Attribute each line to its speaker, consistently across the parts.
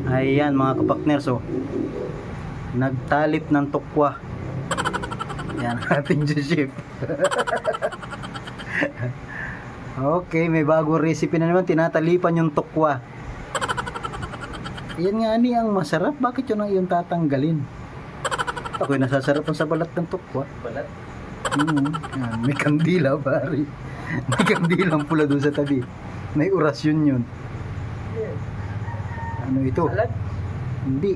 Speaker 1: Ayan mga kapakner, so nagtalip ng tukwa. Yan ating chef. Okay, may bagong recipe na naman, tinatalipan yung tukwa. Yan nga ni ang masarap, bakit yun ang iyong tatanggalin? Ako'y nasasarapan sa balat ng tukwa.
Speaker 2: Balat?
Speaker 1: Yan, may kandila pare. May kandilang pula doon sa tabi. May orasyon yun. Ano ito?
Speaker 2: Salad?
Speaker 1: Hindi.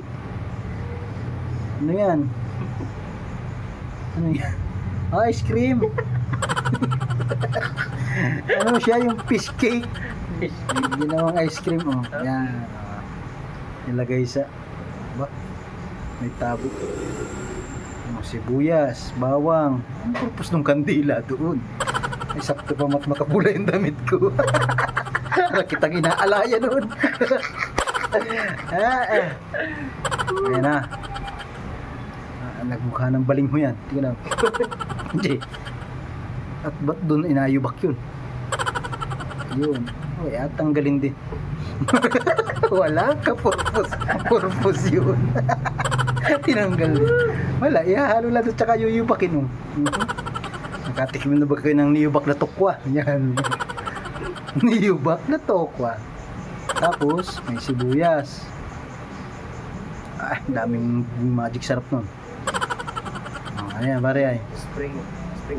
Speaker 1: Ano yan? Ano yan? Ice cream. Ano siya, yung fish cake. Ginawang ice cream, oh. Yan. Nilagay sa ba? May tabo. Sibuyas, bawang. Ano purpose ng kandila doon? Ay, sakto pa makapula yung damit ko. Kitang inaalaya doon. Ayan na. Nagmukha ng baling mo yan. Tingnan. Hindi. At ba't doon inayubak yun? Yun. Uy, at tanggalin din. Wala ka purpose. Purpose yun. Tinanggal din. Wala, ihahalo lang at saka yuyubakin mo. Nakatikim na ba kayo ng niyubak na tokwa? Yan. Niyubak na tokwa. Tapos, may sibuyas. Daming magic sarap nun. Ayan, pare ay.
Speaker 2: Spring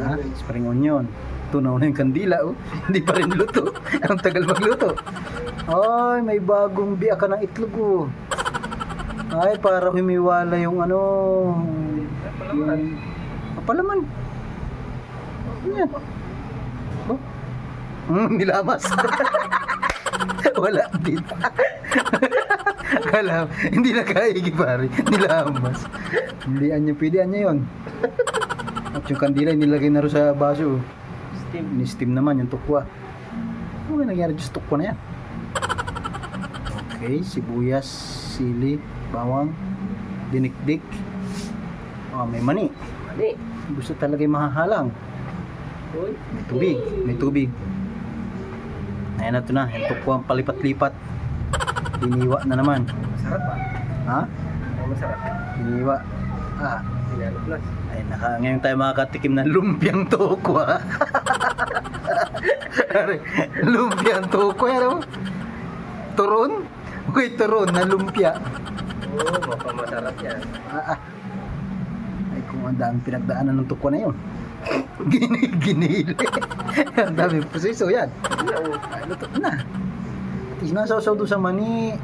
Speaker 1: onion. Spring onion. Tunaw na yung kandila, oh. Hindi pa rin luto. Ang tagal magluto. Ay, may bagong biya ka ng itlog, oh. Ay, para humiwala yung ano. Yung palaman. Yan. Oh. Nilamas. Wala din. Kala, hindi na kaigi pare. Nilamas. Hindi anyo, pwede anyo yun. At yung kandila nilagay na rin sa baso. Ni-steam naman yung tukwa. Ano nga nangyari dyan sa tukwa na yan? Okay, sibuyas, sili, bawang, dinikdik. May mani. Gusto talaga yung mahahalang. May tubig. May tubig. Ayan na ito na. Yung tukwa palipat-lipat. Iniwa na naman.
Speaker 2: Masarap pa.
Speaker 1: Ha?
Speaker 2: Masarap.
Speaker 1: Iniwa.
Speaker 2: Pinaluplas.
Speaker 1: Ay, ngayon tayo makakatikim ng lumpiang tokwa. Lumpiang tokwa. Ano? Turon? Uy, turon na lumpia.
Speaker 2: Oo, mapamasarap yan.
Speaker 1: Ay, kung ang daming pinagdaanan ng tukwa na yun. Ginili. Ang daming pusiso yan. Ay, luto na. At isinasaw-saw doon sa mani.